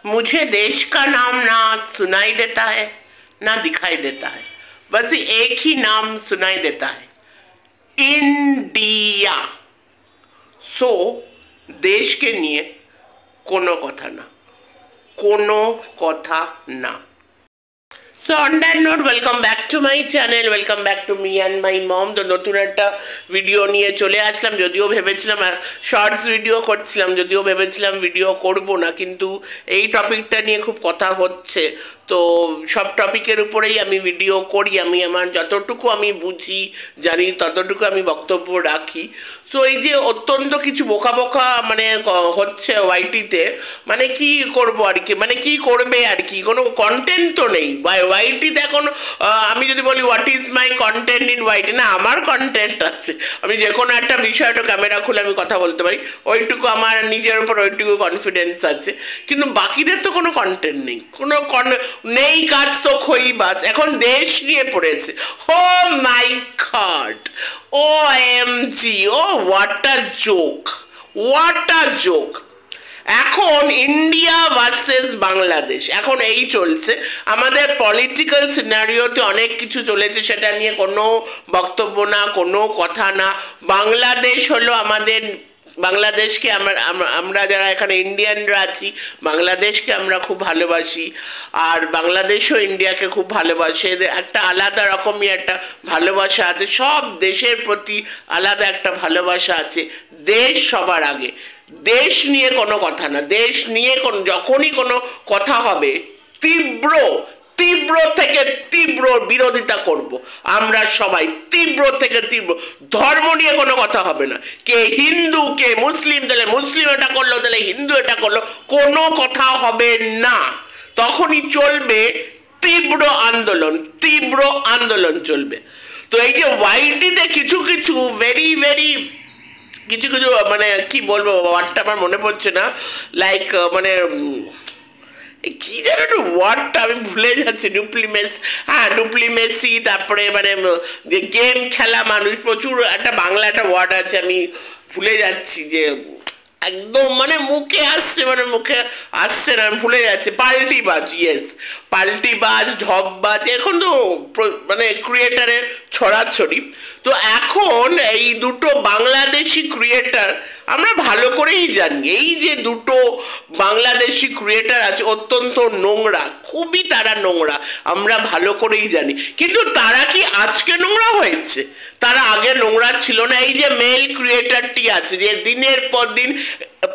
मुझे देश का नाम ना सुनाई देता है ना दिखाई देता है, बस एक ही नाम सुनाई देता है, इंडिया। सो देश के নিয়ে কোনো কথা না, কোনো কথা না। So on that note, welcome back to my channel, welcome back to me and my mom। তো নতুন একটা ভিডিও নিয়ে চলে আসলাম। যদিও ভেবেছিলাম শর্টস ভিডিও করছিলাম, যদিও ভেবেছিলাম ভিডিও করব না, কিন্তু এই টপিকটা নিয়ে খুব কথা হচ্ছে, তো সব টপিকের উপরেই আমি ভিডিও করি। আমি আমার যতটুকু আমি বুঝি জানি ততটুকু আমি বক্তব্য রাখি। সো এই যে অত্যন্ত কিছু বোকা বোকা মানে হচ্ছে ওয়াইটিতে, মানে কি করব আর কি, মানে কি করবে আর কি, কোনো কন্টেন্ট তো নেই ওয়াইটিতে এখন। আমি যদি বলি what is my content in YT, না আমার কন্টেন্ট আছে, আমি যে কোনো একটা বিষয়টা ক্যামেরা খুলে আমি কথা বলতে পারি, ওইটুকু আমার নিজের উপর ওইটুকু কনফিডেন্স আছে। কিন্তু বাকিদের তো কোনো কন্টেন্ট নেই, কোনো নেই কাজ তো খইবাজ। এখন দেশ নিয়ে পড়েছে, oh my god, O M G, oh what a joke, what a joke. এখন ইন্ডিয়া ভার্সেস বাংলাদেশ এখন এই চলছে, আমাদের পলিটিক্যাল সিনারিওতে অনেক কিছু চলেছে, সেটা নিয়ে কোনো বক্তব্য না, কোনো কথা না। বাংলাদেশ হলো আমাদের, বাংলাদেশকে আমরা যারা এখানে ইন্ডিয়ানরা আছি, বাংলাদেশকে আমরা খুব ভালোবাসি, আর বাংলাদেশও ইন্ডিয়াকে খুব ভালোবাসে। এদের একটা আলাদা রকমই একটা ভালোবাসা আছে, সব দেশের প্রতি আলাদা একটা ভালোবাসা আছে। দেশ সবার আগে, দেশ নিয়ে কোনো কথা না, দেশ নিয়ে যখনই কোনো কথা হবে তীব্র তীব্র থেকে তীব্র বিরোধিতা করব আমরা সবাই, তীব্র থেকে তীব্র। ধর্ম নিয়ে কোনো কথা হবে না, কে হিন্দু কে মুসলিম, তাহলে মুসলিম এটা করলো তাহলে হিন্দু এটা করলো, কোনো কথা হবে না। তখনই চলবে তীব্র আন্দোলন, তীব্র আন্দোলন চলবে। তো এই যে ওয়াইটিতে কিছু কিছু ভেরি কিছু কিছু মানে কি বলবো, ওয়ার্ডটা আমার মনে পড়ছে না, লাইক মানে কি যেন একটা ওয়ার্ডটা আমি ভুলে যাচ্ছি, ডুপ্লিমেসি, তারপরে মানে গেম খেলা মানুষ, প্রচুর একটা বাংলা একটা ওয়ার্ড আছে, আমি ভুলে যাচ্ছি, যে একদম মানে মুখে আসছে, মানে মুখে আসছে না, আমি ভুলে যাচ্ছি। পাল্টিবাজ, ইয়েস, পাল্টিবাজ, ঢপবাজ, এখন তো মানে ক্রিয়েটারে ছড়াছড়ি। তো এখন এই দুটো বাংলাদেশি ক্রিয়েটার আমরা ভালো করেই জানি, এই যে দুটো বাংলাদেশি ক্রিয়েটার আছে অত্যন্ত নোংরা, খুবই তারা নোংরা, আমরা ভালো করেই জানি। কিন্তু তারা কি আজকে নোংরা হয়েছে? তারা আগে নোংরা ছিল না। এই যে মেল ক্রিয়েটারটি আছে, যে দিনের পর দিন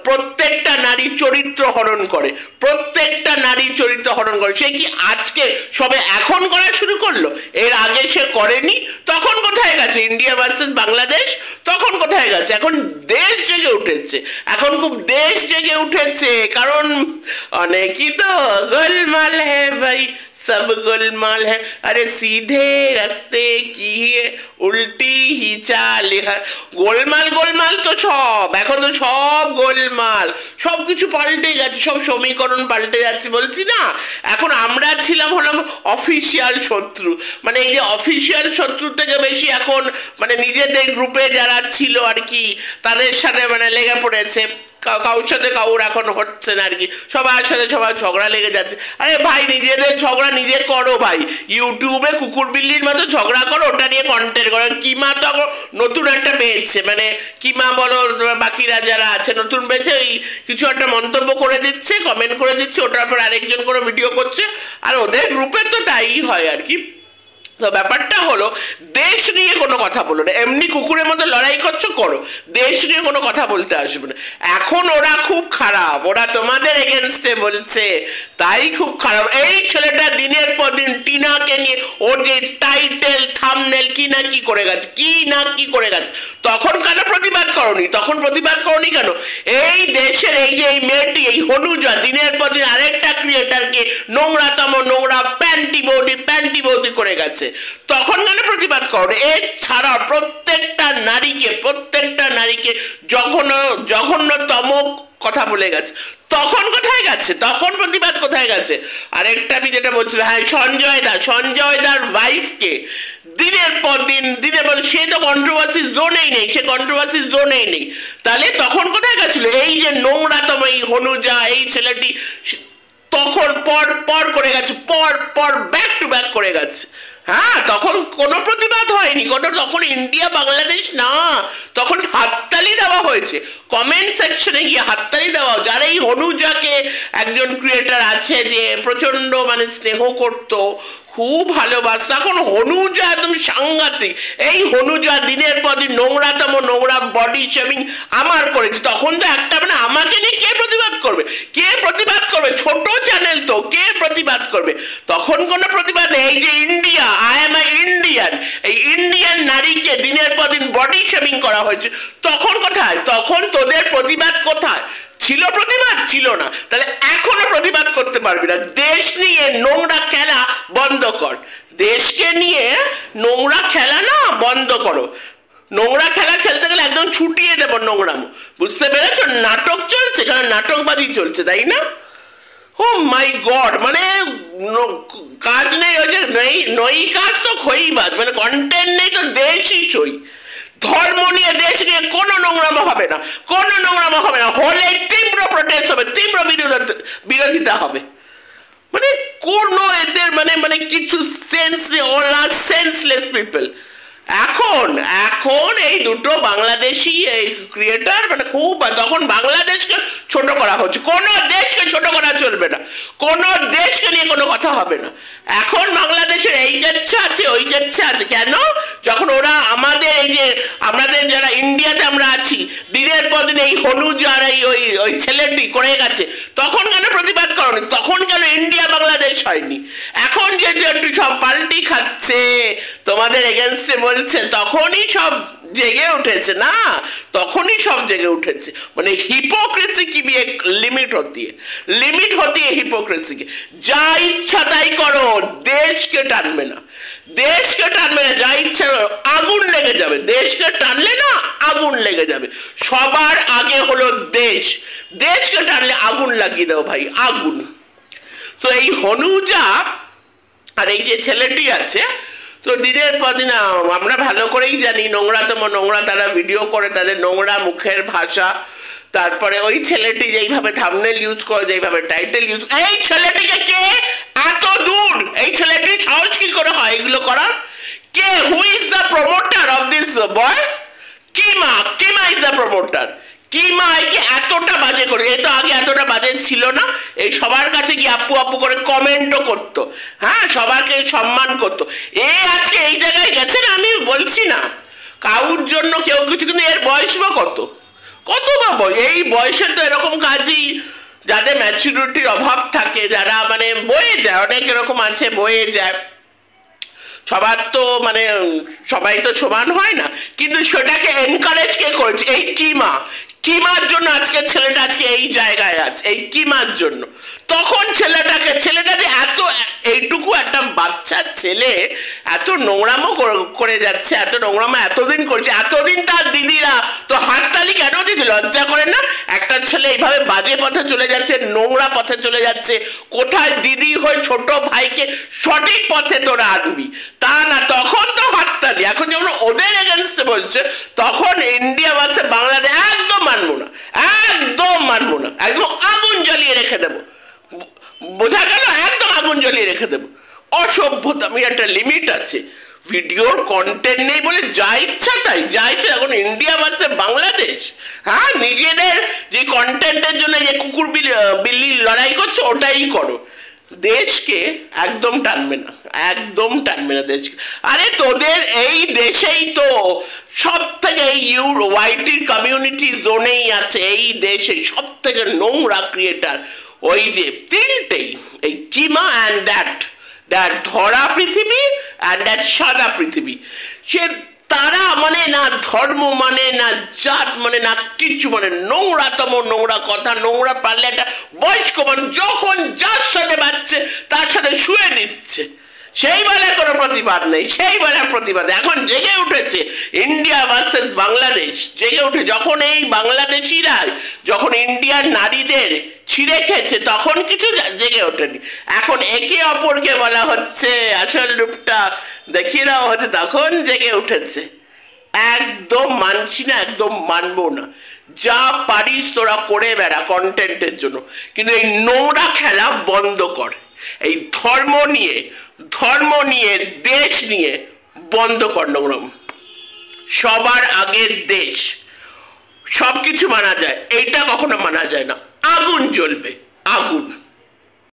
প্রত্যেকটা নারী চরিত্র হরণ করে, প্রত্যেকটা নারী চরিত্র হরণ করে, সে কি আজকে সবে এখন করা শুরু করলো? এর আগে সে করেনি? তখন কোথায় গেছে ইন্ডিয়া ভার্সেস বাংলাদেশ? তখন কোথায় গেছে? এখন দেশ জেগে উঠেছে, এখন খুব দেশ জেগে উঠেছে, কারণ অনেকই তো গোলমাল হ্যাঁ ভাই, सब गोलमाल है। अरे सीधे रास्ते की उल्टी ही चाल है। গোলমাল গোলমাল তো সব, এখন তো সব গোলমাল, সব কিছু পাল্টে গেছে, সব সমীকরণ পাল্টে যাচ্ছে। বলছি না, এখন আমরা ছিলাম হলাম অফিসিয়াল শত্রু, মানে এই যে অফিসিয়াল শত্রু থেকে বেশি এখন মানে নিজেদের গ্রুপে যারা ছিল আর কি, তাদের সাথে মানে লেগে পড়েছে। কারোর সাথে কারোর এখন হচ্ছে না আর কি, সবার সাথে সবার ঝগড়া লেগে যাচ্ছে। আরে ভাই, নিজেদের ঝগড়া নিজে করো ভাই, ইউটিউবে কুকুর বিল্লির মতো ঝগড়া করো, ওটা নিয়ে কন্টেন্ট করো। কিমা তো নতুন একটা পেয়েছে, মানে কিমা বলো বাকিরা যারা আছে নতুন পেয়েছে, ওই কিছু একটা মন্তব্য করে দিচ্ছে, কমেন্ট করে দিচ্ছে, ওটার পর আরেকজন করে ভিডিও করছে, আর ওদের গ্রুপে তো তাই হয় আর কি। তো ব্যাপারটা হলো, দেশ নিয়ে কোনো কথা বলো না, এমনি কুকুরের মধ্যে লড়াই করছো করো, দেশ নিয়ে কোনো কথা বলতে আসবে না। এখন ওরা খুব খারাপ, ওরা তোমাদের এগেনস্টে বলছে, তাই খুব খারাপ। এই ছেলেটা দিনের পর দিন টিনাকে নিয়ে ওর যে টাইটেল থাম্বনেল কি না কি করে গেছে, কি না কি করে গেছে, তখন কেন প্রতিবাদ করনি? তখন প্রতিবাদ করনি কেন? এই দেশের এই যে এই মেয়েটি, এই হনুজা দিনের পর দিন আরেকটা ক্রিয়েটারকে নোংরাতম নোংরা প্যান্টি বৌদি করে গেছে, তখন কেন প্রতিবাদ করো? এছাড়া প্রত্যেকটা নারীকে জঘন্যতম কথা বলে গেছে, তখন কোথায় গেছে? তখন প্রতিবাদ কোথায় গেছে? আরেকটা আমি যেটা বলছিলাম, হ্যাঁ, সঞ্জয় দার ওয়াইফকে দিনের পর দিন সে তো কন্ট্রোভার্সি জোনেই নেই, তাহলে তখন কোথায় গেছিল? এই যে নোংরাতম এই হনুজা, এই ছেলেটি পর পর পর করে গেছে, পর পর ব্যাক টু ব্যাক করে গেছে। হ্যাঁ, তখন কোনো প্রতিবাদ হয়নি, তখন ইন্ডিয়া বাংলাদেশ না, তখন হাততালি দেওয়া হয়েছে, কমেন্ট সেকশনে গিয়ে হাততালি দেওয়া। যারা এই হনুজাকে, একজন ক্রিয়েটার আছে যে প্রচন্ড মানে স্নেহ করতো, খুব ভালোবাসতো, এখন হনুজা একদম সাংঘাতিক। এই হনুজা দিনের পর দিন নোংরাতম নোংরা বডি শেমিং আমার করেছে, তখন তো একটা মানে আমাকে নিয়ে কে প্রতিবাদ করবে, কে প্রতিবাদ করবে? ছোট চ্যানেল তো, কে প্রতিবাদ করবে? তখন কোনো প্রতিবাদ নেই। এই যে India, I am I Indian, এই ইন্ডিয়ান নারীকে দিনের পর দিন বডি শেমিং করা হয়েছে, তখন কোথায়? তখন তোদের প্রতিবাদ কোথায় ছিল? প্রতিবাদ ছিল না, তাহলে এখনো প্রতিবাদ করতে পারবি না। দেশ নিয়ে নোংরা খেলা বন্ধ কর, দেশকে নিয়ে নোংরা খেলা না বন্ধ করো। নোংরা খেলা খেলতে গেলে একদম ছুটিয়ে দেবো নোংরাম, বুঝতে পেরেছ? নাটক চলছে, কারণ নাটকবাদী চলছে, তাই না? ও মাই গড, মানে কাজ নেই, ওই যে নই কাজ তো খইবাজ, মানে কন্টেন্ট নেই তো দেশই সই। ধর্ম নিয়ে, দেশ নিয়ে কোনো নোংরামো হবে না, কোনো নোংরামো হবে না, হলে তীব্র প্রোটেস্ট হবে, তীব্র বিরোধিতা হবে। মানে কোনো এদের মানে মানে কিছু সেন্স নেই, অল আর সেন্সলেস পিপল। এখন এখন এই দুটো বাংলাদেশি এই ক্রিয়েটার মানে খুব, তখন বাংলাদেশকে ছোট করা হচ্ছে, কোনো দেশকে ছোট করা চলবে না, কোনো দেশকে নিয়ে কোনো কথা হবে না। এখন বাংলাদেশের এই ইচ্ছা আছে, ওই ইচ্ছা আছে, কেন? যখন ওরা আমাদের এই যে আমাদের যারা ইন্ডিয়াতে আমরা আছি, দিনের পর দিন এই হলুদ আর এই ওই ওই ছেলেটি করে গেছে, তখন কেন প্রতিবাদ করনি? তখন কেন ইন্ডিয়া বাংলাদেশ হয়নি? এখন যে একটু সব পাল্টি খাচ্ছে, তোমাদের এগেনস্টে বলছে, তখনই সব জেগে উঠেছে না, তখনই সব জেগে উঠেছে। মানে হিपोक्रेसी की भी एक लिमिट होती है, लिमिट होती है हिपोक्रेसी की। যা ইচ্ছা তাই করো, দেশকে টানবে না, দেশকে টানবে না, যা ইচ্ছা আগুন লেগে যাবে, দেশকে টানলে না আগুন লেগে যাবে। সবার আগে হলো দেশ, দেশকে টানলে আগুন লাগিয়ে দাও ভাই, আগুন। তো এই হনুজা আর এই যে ছেলেটি আছে, তো দিনের পর দিন আমরা ভালো করেই জানি নোংরাতম নোংরা তারা ভিডিও করে, তাদের নোংরা মুখের ভাষা, তারপরে ওই ছেলেটি যেইভাবে থাম্বনেল ইউজ করে, যেইভাবে টাইটেল ইউজ, এই ছেলেটিকে কে এত দূর, এই ছেলেটির সাহস কি করে হয় এগুলো করার? কে? Who is the promoter of this boy? Kima, Kima is the promoter. Kima একে এতটা বাজে করে, এ তো আগে এতটা বাজে ছিল না, এই সবার কাছে গিয়ে আপু আপু করে কমেন্টও করতো, হ্যাঁ, সবাইকে সম্মান করতো। এ আজকে এই জায়গায় গেছে না, আমি বলছি না কাউর জন্য কেউ কিছু, কিন্তু এর বয়স বা কত, কত বা বয়স? এই বয়সে তো এরকম কাজই, যাদের ম্যাচুরিটির অভাব থাকে, যারা মানে বয়ে যায়, অনেক এরকম আছে বয়ে যায়, সবার তো মানে সবাই তো সমান হয় না, কিন্তু সেটাকে এনকারেজ কে করেছে? এই কিমা, কিমার জন্য আজকে ছেলেটা আজকে এই জায়গায় আছে, এই কিমার জন্য। তখন ছেলেটা যে এত এইটুকু একটা বাচ্চা ছেলে এত নোংরামো করে যাচ্ছে, এত নোংরামো এতদিন করছে, এতদিন তার দিদিরা তো হাততালি কেন দিচ্ছে? লজ্জা করে না? একটা ছেলে এইভাবে বাজে পথে চলে যাচ্ছে, নোংরা পথে চলে যাচ্ছে, কোথায় দিদি হয়ে ছোট ভাইকে সঠিক পথে তোরা আনবি? তা না, তখন তো হাততালি। এখন যখন ওদের এগেনস্টে বলছে, তখন ইন্ডিয়া ভার্সেস বাংলাদেশ একদম মানবো না, একদম মানবো না, একদম আগুন জ্বালিয়ে রেখে দেবো, বোঝা গেল? একদম আগুন জ্বালিয়ে রেখে দেবো। অসভ্যতা, আমি একটা লিমিট আছে, ভিডিওর কন্টেন্ট নেই বলে যা ইচ্ছা তাই, যা ইচ্ছা। এখন ইন্ডিয়া ভার্সেস বাংলাদেশ, হ্যাঁ, নিজেদের যে কন্টেন্টের জন্য যে কুকুর বিল্লির লড়াই করছো ওটাই করো, দেশকে একদম টানবে না, একদম টানবে না দেশকে। আরে তোদের এই দেশেই তো সব থেকে এই ওয়াইটির কমিউনিটি জোনেই আছে, এই দেশে সব থেকে নোংরা ক্রিয়েটার ওই যে তিনটেই, এই কিমা অ্যান্ড দ্যাট ধরা পৃথিবী অ্যান্ড দ্যাট সাদা পৃথিবী। সে তারা মানে না ধর্ম মানে না জাত মানে না কিছু, মানে নোংরাতম নোংরা কথা, নোংরা পারলে একটা বয়স্ক মানুষ যখন যার সাথে বাচ্চে তার সাথে শুয়ে দিচ্ছে, সেই বেলার কোনো প্রতিবাদ নেই, সেই বেলার প্রতিবাদ। এখন জেগে উঠেছে ইন্ডিয়া ভার্সেস বাংলাদেশ, জেগে উঠে যখন এই বাংলাদেশিরা যখন ইন্ডিয়ার নারীদের ছিঁড়ে খেয়েছে, তখন কিছু জেগে ওঠেনি। এখন একে অপরকে বলা হচ্ছে, আসল রূপটা দেখিয়ে দেওয়া হচ্ছে, তখন জেগে উঠেছে। একদম মানছি না, একদম মানবো না। যা পারিস তোরা করে বেড়া কন্টেন্টের জন্য, কিন্তু এই নোংরা খেলা বন্ধ কর। এই ধর্ম নিয়ে দেশ নিয়ে বন্ধ কর নোংরাম। সবার আগের দেশ, সবকিছু মানা যায়, এইটা কখনো মানা যায় না। আগুন জ্বলবে, আগুন।